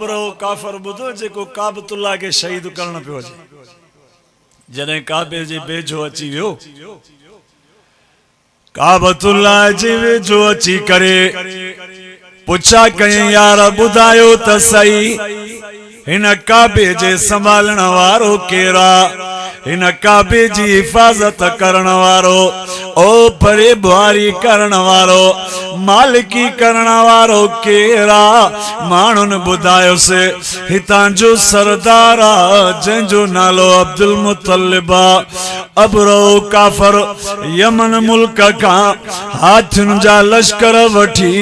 अबरो काफर बुधो जेको काबतुल्लाह के शहीद करण पियो जे जने काबे जे बेजो अची वियो काबतुल्लाह जे वेझो अची करे पुछा कई यार बुधायो त सही हिन काबे जे संभालण वारो केरा हिन काबे जी हिफाजत करण वारो ओ परे बुआरी करण वारो मालिकी करण वारो केरा मानुन बुधायो से हितां जो सरदार जंजो नालो अब्दुल मुत्तलिब अबरो काफर यमन मुल्क का हाथन जा लश्कर वठी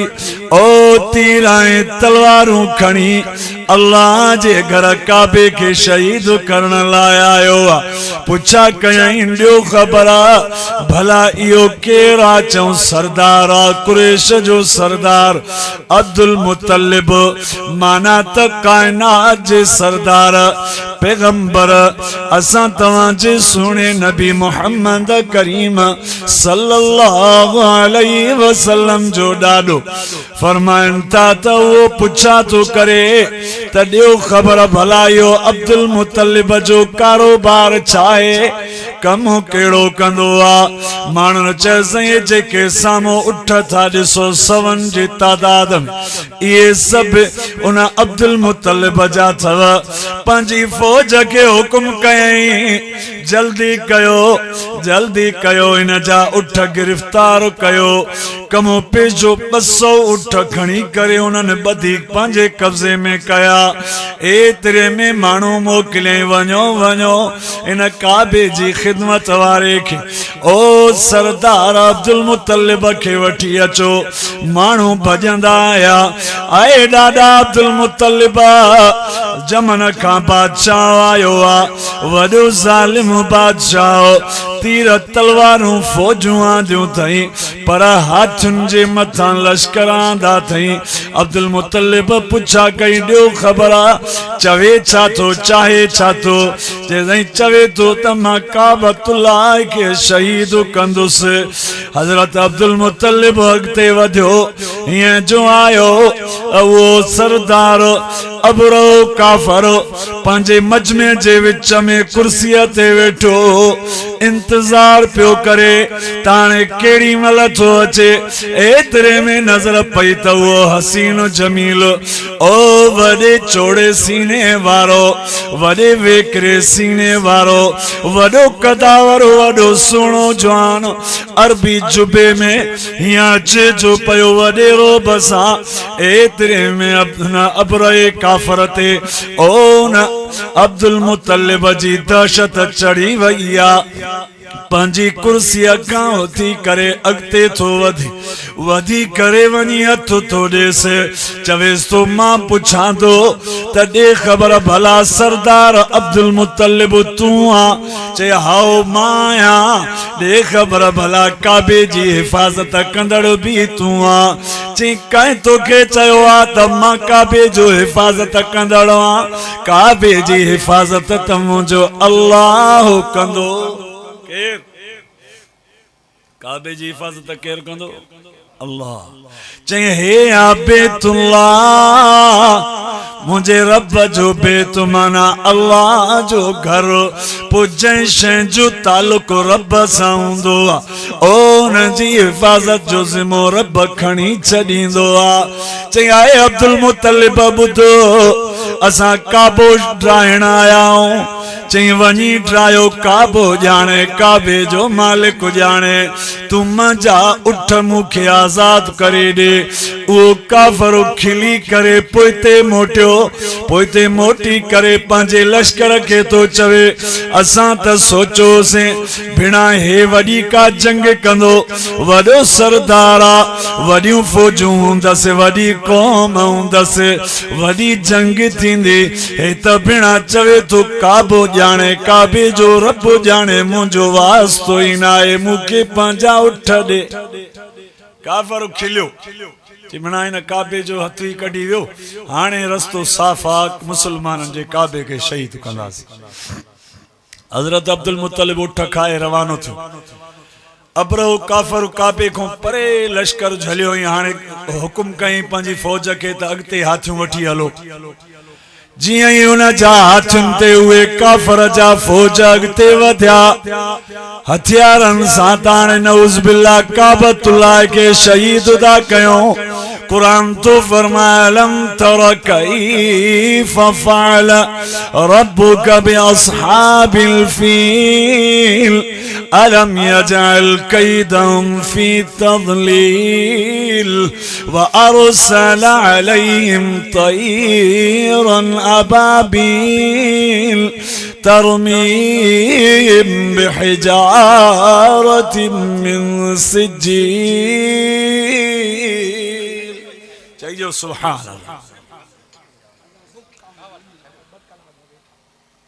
ओ तीराए तलवारूं खणी अल्लाह जे घर काबे के शहीद करण लाए आयो पुछा कयई ॾियो खबर भला इहो केरा चऊं सरदार कुरैश जो सरदार अब्दुल मुत्तलिब माना त कायनात जे सरदार पैगंबर असां तवां जे सुने नबी मोहम्मद करीम सल्लल्लाहु अलैहि वसल्लम जो ॾाॾो फरमाइन था त वो पुछा तो करे त ॾियो खबर भला इहो अब्दुल मुत्तलिब जो कारोबार छा आहे कम केड़ो कंदो आ माण्हुनि चयसि जेके साम्हूं उठ था ॾिसो सवन जी तादाद इहे सभु उन अब्दुल मुत्तलिब जा अथव पंहिंजी फौज खे हुकुम कयई जल्दी कयो इन जा उठ गिरफ्तार कयो कमो पेशो 200 उठ खणी करे उन्हनि ॿधी पंहिंजे कब्ज़े में कया एतिरे में माण्हू मोकिले वञो इन काबे जी खिदमत वारे खे ओ सरदार अब्दुल मुत्तलिब खे वठी अचो माण्हू भजंदा आया आए ॾाॾा अब्दुल मुत्तलिब जमन खां बादशाह आयो आ वॾो ज़ालिम बादशाह तीर तलवारूं फौजूं आंदियूं अथई पर हाथुनि जे मथां लश्कर आंदा अथई अब्दुल मुत्तलिब पुछा कई ॾियो ख़बर चवे छा थो चाहे छा थो जेसि चवे थो त मां काबतुल्लाह खे शहीद कंदुसि हज़रत अब्दुल मुत्तलिब अॻिते वधियो हीअं जो आयो उहो सरदार अबरो काफर पंहिंजे मजमे जे विच में कुर्सीअ ते वेठो इंतजार पियो करे ताणे केड़ी मल थो अचे एतिरे में नज़र पई त उहो हसीन जमील ओ वॾे चौड़े सीने वारो वॾे वेकरे सीने वारो वॾो कदावर वॾो सुहिणो जवान अरबी जुबे में हीअं अचे जो पियो वॾेरो बसां एतिरे में अबरे काफर ते ओ न अब्दुल मुत्तलिब जी दहशत चढ़ी वई आ पंहिंजी कुर्सीअ खां उथी करे अॻिते थो वधी करे वञी हथ थो ॾेसि चवेसि थो मां पुछां थो त ॾे ख़बर भला सरदार अब्दुल मुत्तलिब तूं आ चए हाओ मां आहियां ॾे ख़बर भला काबे जी हिफ़ाज़त कंदड़ बि तूं आ चई कंहिं तोखे चयो आ त मां काबे जो हिफ़ाज़त कंदड़ आहियां काबे जी हिफ़ाज़त त मुंहिंजो अल्लाह कंदो केर काबे जी हिफाजत केर कंदो अल्लाह चई हे आबेतुल्लाह मुझे रब जो बेत माना अल्लाह जो घर पुजे शइ जो तालुक रब सां हूंदो आहे ओ न जी हिफ़ाज़त जो ज़िम्मो रब खणी छॾींदो आहे चई आए अब्दुल मुत्तलिब ॿुधो असां काबो ड्राइण आया आहियूं चई वञी ड्रायो काबो ॼाणे काबे जो मालिक ॼाणे तूं मुंहिंजा उठ मूंखे आज़ाद करे ॾे उहो काफ़र खिली करे पोइते मोटी करे पंहिंजे लश्कर खे थो चवे असां त सोचियोसीं भिणा हे वॾी का जंग कंदो वॾो सरदार आहे वॾियूं फौजूं हूंदसि वॾी क़ौम हूंदसि वॾी जंग थींदी हे त भिणा चवे थो काबो जाने काबे जो रब जाने मुझो वास्तो ही ना है मुखे पंजा उठ दे काफर खिलियो चिमना इन काबे जो हथी कढी वियो हाने रस्तो साफ़ आ मुसलमानन जे काबे के शहीद कंदासी हजरत अब्दुल मुत्तलिब उठ खाए रवानो थियो अबरहु काफर काबे को परे लश्कर झलियो हाणे हुकुम कई पंहिंजी फौज के त अॻिते हाथियूं वठी हलो। जियां ही उन जा हाथुनि ते उहे काफर जा फौज अॻिते वधिया हथियारनि सां ताणे नऊज़ बिल्लाह काबतुल्लाह के शहीद था कयो। कुरान तो फरमाए लम तर कैफ फअल रब्बुक बिअस्हाबिल फील अलम यजअल कैदहुम फी तज़लील व अरसल अलैहिम तयरन अबाबील तरमीम बिहिजारतिन मिन सिज्जील। चाहिए सुभान अल्लाह।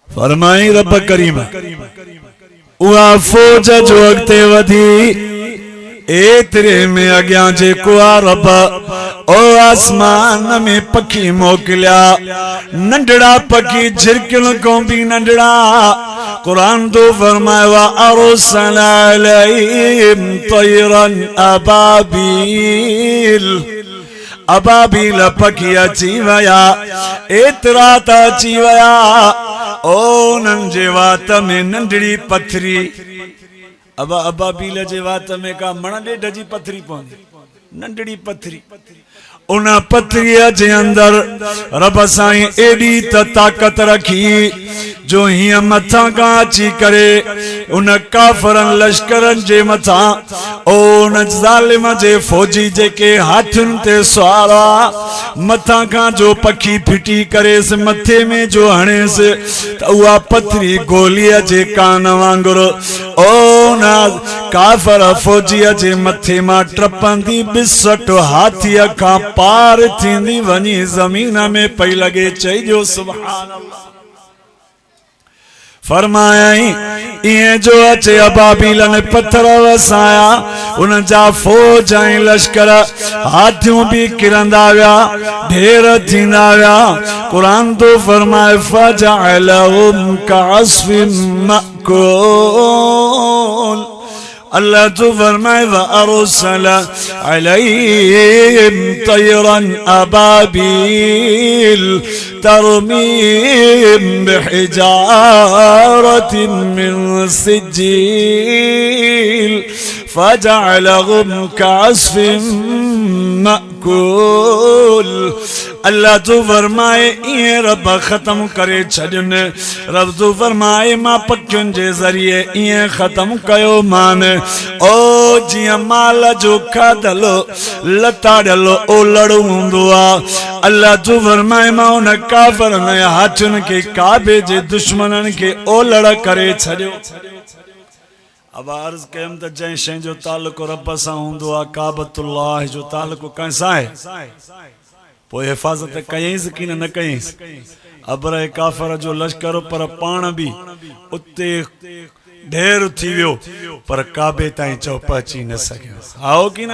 फरमाई रब करीम उहा फौज जो अॻिते वधी एतिरे में अॻियां जेको आहे रब ओ आसमान में पखी मोकिलिया नंढड़ा पखी झिरकियुनि खां बि नंढड़ा। कुरान तो फरमायो अरसल अलैहिम तयरन अबाबील अबाबील पखी अची वया एतिरा त अची वया ओ उन्हनि जे वात में नंढड़ी पथरी अबाबील जे वात में का मण ॾेढ जी पथरी पवंदी नंढड़ी पथरी उन पथरीअ जे अंदर रब साईं एडी त ताकत रखी जो हीअं मथां खां अची करे उन काफरनि लश्करनि जे मथां ओ उन ज़ालिम जे फौजी जेके हाथियुनि ते सवार मथां खां जो पखी फिटी करेसि मथे में जो हणेसि त उहा पथरी गोलीअ जे कान वांगुरु ओ न काफर फौजीअ जे मथे मां टपंदी बिसट हाथीअ खां पार थींदी वञी ज़मीन में पई लॻे। चइजो सुभान अल्लाह। फरमायाई इएं जो अचे अबाबीलन पत्थर वसाया उन जा फौज ऐं लश्कर हाथियूं भी किरंदा विया ढेर थींदा विया। कुरान तो फरमाए फजअलहुम कअस्फिन मअकूल। अल्लाह तो फरमाए व अरसल अलैहिम तयरन अबाबील तरमीम बिहिजारतिन मिन सिज्जील फजअलहुम कअस्फिन मअकूल। अल्लाह तो फरमाए इएं रब खत्म करे छॾनि। रब तो फरमाए मां पखियुनि जे ज़रिए इएं खत्म कयो मान ओ जियां माल जो खाधल लताड़ियल ओलड़ हूंदो आहे। अल्लाह तो फरमाए मां उन काफ़रनि ऐं हाथियुनि के काबे जे दुश्मननि के ओलड़ करे छॾियो। अब अर्ज़ कयमि त जंहिं शइ जो तालुक़ु रब सां हूंदो आहे काबतुल्लाह जो तालुक़ु कंहिंसां आहे पोइ हिफ़ाज़त कयईंसि की न कयईंसि। अबरह काफ़र जो लश्कर पर पाण बि उते ढेर थी वियो पर काबे ताईं चौ पहुची न सघियो। आओ की न।